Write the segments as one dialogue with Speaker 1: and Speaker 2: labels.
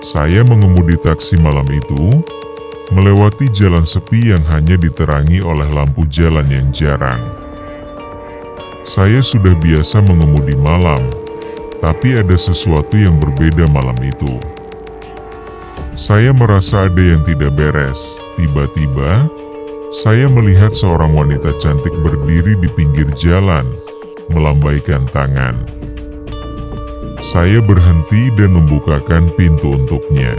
Speaker 1: Saya mengemudi taksi malam itu, melewati jalan sepi yang hanya diterangi oleh lampu jalan yang jarang. Saya sudah biasa mengemudi malam, tapi ada sesuatu yang berbeda malam itu. Saya merasa ada yang tidak beres. Tiba-tiba, saya melihat seorang wanita cantik berdiri di pinggir jalan, melambaikan tangan. Saya berhenti dan membukakan pintu untuknya.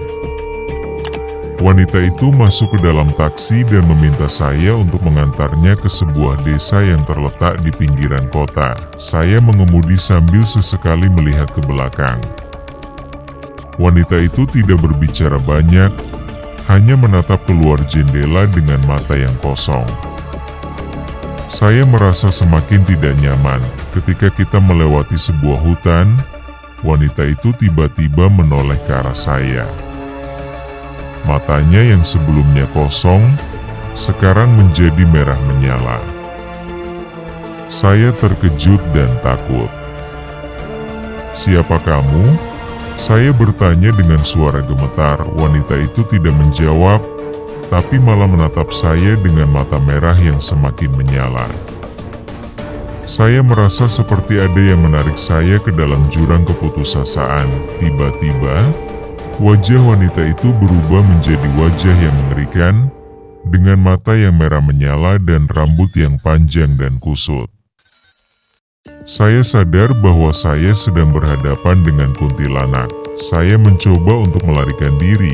Speaker 1: Wanita itu masuk ke dalam taksi dan meminta saya untuk mengantarnya ke sebuah desa yang terletak di pinggiran kota. Saya mengemudi sambil sesekali melihat ke belakang. Wanita itu tidak berbicara banyak, hanya menatap keluar jendela dengan mata yang kosong. Saya merasa semakin tidak nyaman ketika kita melewati sebuah hutan. Wanita itu tiba-tiba menoleh ke arah saya. Matanya yang sebelumnya kosong, sekarang menjadi merah menyala. Saya terkejut dan takut. "Siapa kamu?" Saya bertanya dengan suara gemetar. Wanita itu tidak menjawab, tapi malah menatap saya dengan mata merah yang semakin menyala. Saya merasa seperti ada yang menarik saya ke dalam jurang keputusasaan. Tiba-tiba, wajah wanita itu berubah menjadi wajah yang mengerikan, dengan mata yang merah menyala dan rambut yang panjang dan kusut. Saya sadar bahwa saya sedang berhadapan dengan kuntilanak. Saya mencoba untuk melarikan diri,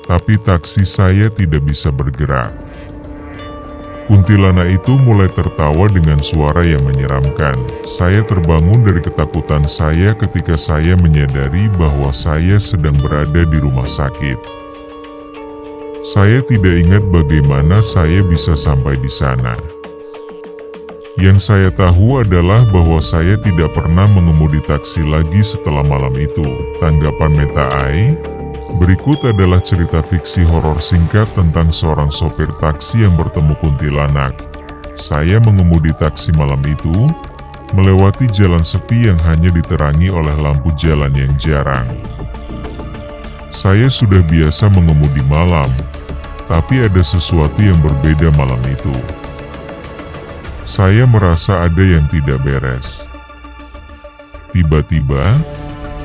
Speaker 1: tapi taksi saya tidak bisa bergerak. Kuntilanak itu mulai tertawa dengan suara yang menyeramkan. Saya terbangun dari ketakutan saya ketika saya menyadari bahwa saya sedang berada di rumah sakit. Saya tidak ingat bagaimana saya bisa sampai di sana. Yang saya tahu adalah bahwa saya tidak pernah mengemudi taksi lagi setelah malam itu. Tanggapan Meta Ai. Berikut adalah cerita fiksi horor singkat tentang seorang sopir taksi yang bertemu kuntilanak. Saya mengemudi taksi malam itu, melewati jalan sepi yang hanya diterangi oleh lampu jalan yang jarang. Saya sudah biasa mengemudi malam, tapi ada sesuatu yang berbeda malam itu. Saya merasa ada yang tidak beres. Tiba-tiba,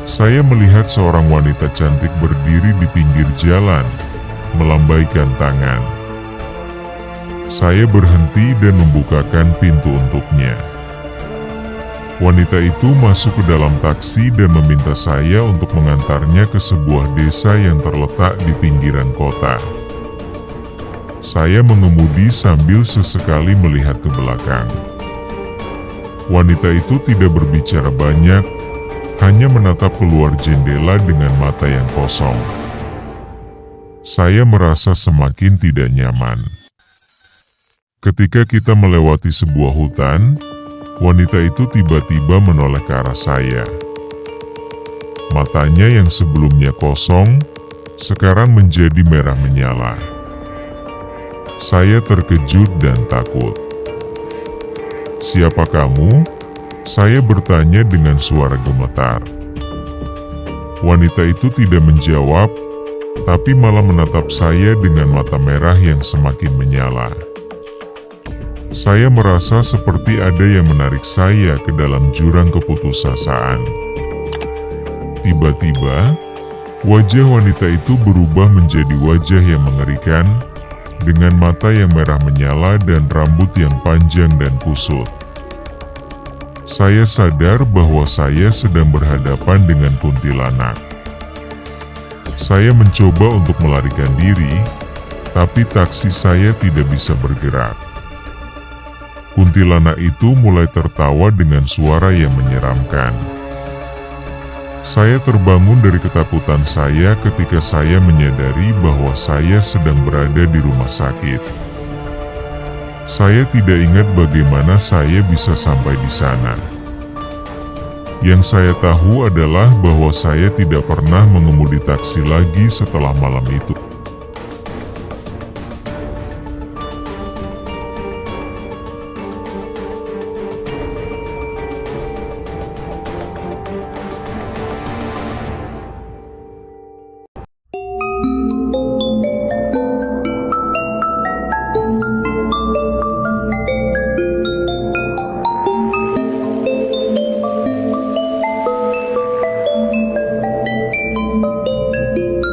Speaker 1: saya melihat seorang wanita cantik berdiri di pinggir jalan, melambaikan tangan. Saya berhenti dan membukakan pintu untuknya. Wanita itu masuk ke dalam taksi dan meminta saya untuk mengantarnya ke sebuah desa yang terletak di pinggiran kota. Saya mengemudi sambil sesekali melihat ke belakang. Wanita itu tidak berbicara banyak, hanya menatap keluar jendela dengan mata yang kosong. Saya merasa semakin tidak nyaman. Ketika kita melewati sebuah hutan, wanita itu tiba-tiba menoleh ke arah saya. Matanya yang sebelumnya kosong, sekarang menjadi merah menyala. Saya terkejut dan takut. "Siapa kamu?" Saya bertanya dengan suara gemetar. Wanita itu tidak menjawab, tapi malah menatap saya dengan mata merah yang semakin menyala. Saya merasa seperti ada yang menarik saya ke dalam jurang keputusasaan. Tiba-tiba, wajah wanita itu berubah menjadi wajah yang mengerikan, dengan mata yang merah menyala dan rambut yang panjang dan kusut. Saya sadar bahwa saya sedang berhadapan dengan kuntilanak. Saya mencoba untuk melarikan diri, tapi taksi saya tidak bisa bergerak. Kuntilanak itu mulai tertawa dengan suara yang menyeramkan. Saya terbangun dari ketakutan saya ketika saya menyadari bahwa saya sedang berada di rumah sakit. Saya tidak ingat bagaimana saya bisa sampai di sana. Yang saya tahu adalah bahwa saya tidak pernah mengemudi taksi lagi setelah malam itu.